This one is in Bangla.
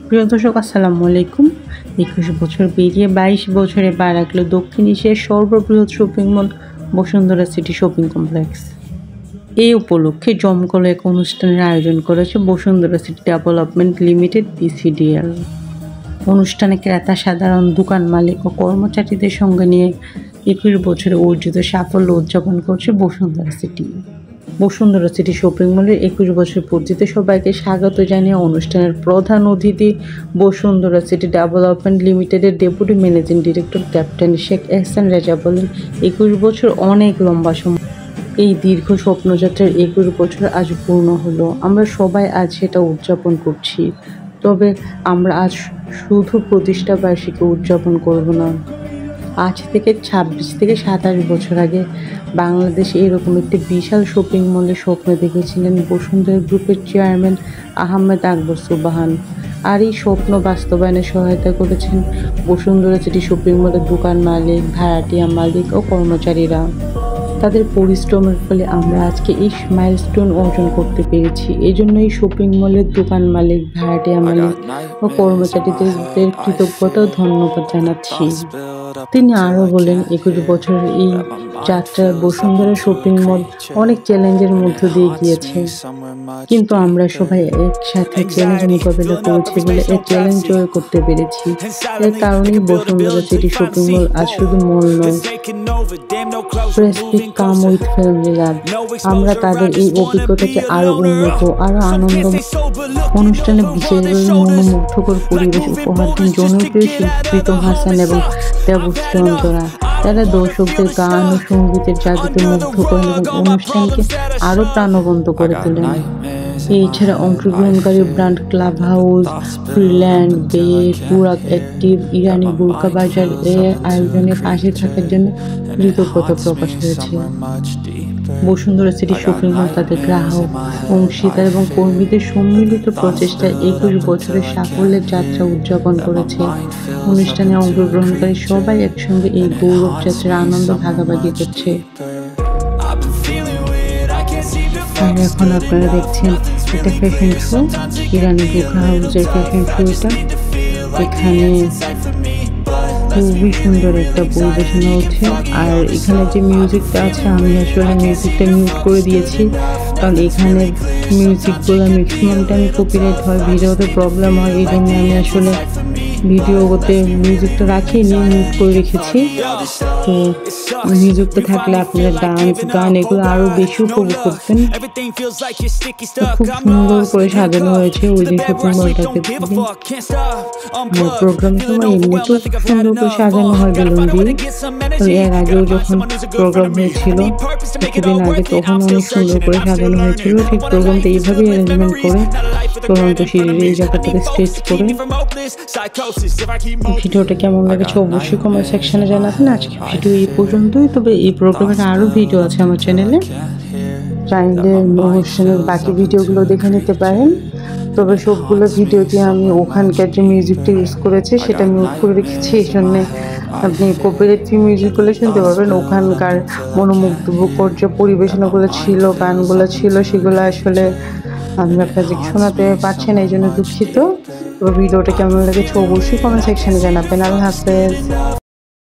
প্রিয় দর্শক আসসালামু আলাইকুম। ২১ বছর পেরিয়ে ২২ বছরে পা রাখল দক্ষিণ এশিয়ার সর্ববৃহৎ shopping mall Bashundhara city shopping complex. এই উপলক্ষে জমকালো এক অনুষ্ঠানের আয়োজন করেছে Bashundhara city development limited BCDL। অনুষ্ঠানে ক্রেতা, সাধারণ দোকান মালিক ও কর্মচারীদের সঙ্গে নিয়ে ২১ বছরে অর্জিত সাফল্য উদযাপন করছে বসুন্ধরা সিটি শপিং মলের ২১ বছর পূর্তিতে সবাইকে স্বাগত জানিয়ে অনুষ্ঠানের প্রধান অতিথি বসুন্ধরা সিটি ডেভেলপমেন্ট লিমিটেডের deputy managing director captain Sheikh Ehsan Reza বলেন, ২১ বছর অনেক লম্বা সময়। এই দীর্ঘ স্বপ্নযাত্রার ২১ বছর আজ পূর্ণ হলো। আমরা সবাই আজ সেটা উদযাপন করছি। তবে আমরা আজ শুধু প্রতিষ্ঠা বার্ষিকী উদযাপন করব না। আজ থেকে ২৬ থেকে ২৭ বছর আগে বাংলাদেশে এরকম একটি বিশাল শপিং মলের স্বপ্ন দেখেছিলেন বসুন্ধরা গ্রুপের চেয়ারম্যান আহমেদ আকবর সুবহান। আর এই স্বপ্ন বাস্তবায়নে সহায়তা করেছেন বসুন্ধরা সিটি শপিং মলের দোকান মালিক, ভাড়াটিয়া মালিক ও কর্মচারীরা। তাদের পরিশ্রমের ফলে আমরা আজকে এই মাইলস্টোন অর্জন করতে পেরেছি। এই জন্য এই শপিং মলের দোকান মালিক, ভাড়াটিয়া মালিক ও কর্মচারীদের কৃতজ্ঞতা ও ধন্যবাদ জানাচ্ছি। তিনি আরও বলেন, ২১ বছরের এই যাত্রায় বসুন্ধরা শপিং মল অনেক চ্যালেঞ্জের মধ্য দিয়ে গিয়েছে, কিন্তু আমরা সবাই একসাথে চ্যালেঞ্জ মোকাবিলা করেছি বলে এই চ্যালেঞ্জ জয় করতে পেরেছি। এর কারণেই বসুন্ধরা সিটি শপিং মল আজ শুধু মল নয়, prestige come with family love. আমরা তাদের এই অভিজ্ঞতাকে আরও উন্নত, আরও আনন্দ। অনুষ্ঠানে বিশেষভাবে মনোমুগ্ধকর পরিবেশ উপহার দেন জনপ্রিয় শিল্পী প্রীতম হাসান এবং দেবশ্রী অন্তরা। তারা দর্শকদের গান ও সঙ্গীতের জাদুতে মুগ্ধ করেন এবং অনুষ্ঠানকে আরও প্রাণবন্ত করে তোলেন। এছাড়া অংশগ্রহণকারী ব্র্যান্ড ক্লাব হাউস, ফ্রিল্যান্ড, বে, পুরাক অ্যাক্টিভ, ইরানি বুরকা বাজার এর আয়োজনে পাশে থাকার জন্য কৃতজ্ঞতা প্রকাশ করেছে। বসুন্ধরা সিটি শপিং মল তাদের গ্রাহক, অংশীদার এবং কর্মীদের সম্মিলিত প্রচেষ্টায় ২১ বছরের সাফল্যের যাত্রা উদযাপন করেছে। অনুষ্ঠানে অংশগ্রহণকারী সবাই একসঙ্গে এই গৌরব যাত্রার আনন্দ ভাগাভাগি করছে। আর এখন আপনারা দেখছেন একটা ফ্যাশন শো, ইরানি বুরকা হাউসের ফ্যাশন শোটা। এখানে খুবই সুন্দর একটা পরিবেশনা হচ্ছে। আর এখানে যে মিউজিকটা আছে, আমি আসলে মিউজিকটা মিউট করে দিয়েছি, কারণ এখানে মিউজিকগুলো ম্যাক্সিমামটা আমি কপিরাইট হয়, ভিডিওতে প্রবলেম হয়। এই জন্য আমি আসলে ভিডিওতে মিউজিকটা রাখিনি, মিউট করে রেখেছি। তো মিউজিকটা থাকলে আপনারা ডান্স, গান এগুলো আরও বেশি উপভোগ করতেন। খুব সুন্দর করে সাজানো হয়েছে ওই দিন শপিং মলটাকে। প্রোগ্রামের সময় এমনিতেও খুব সুন্দর করে সাজানো হয় বেলুন দিয়ে। তো এর আগেও যখন প্রোগ্রাম হয়েছিল কিছুদিন আগে, তখন অনেক সুন্দর করে সাজানো হয়েছিল। ঠিক প্রোগ্রামটা এইভাবেই অ্যারেঞ্জমেন্ট করে চলন্ত সিঁড়ির এই জায়গাটাকে স্ট্রেচ করে। ভিডিওটা কেমন লাগছে অবশ্যই কমেন্ট সেকশনে জানাবেন। আজকে ভিডিও এই পর্যন্তই, তবে এই প্রোগ্রামের আরও ভিডিও আছে আমার চ্যানেলে, চাইলে অনুষ্ঠানের বাকি ভিডিওগুলো দেখে নিতে পারেন। তবে সবগুলো ভিডিওতে আমি ওখানকার যে মিউজিকটা ইউজ করেছি সেটা মিউট করে রেখেছি, এই জন্যে আপনি কপিরাইট ফ্রি মিউজিকগুলো শুনতে পারবেন। ওখানকার মনোমুগ্ধকর যে পরিবেশনাগুলো ছিল, গানগুলো ছিল, সেগুলো আসলে আমি আপনাদের শোনাতে পারছি না, এই জন্য দুঃখিত। তবে ভিডিওটা কেমন লেগেছে অবশ্যই কমেন্ট সেকশনে জানাবেন। আল্লাহ হাফেজ।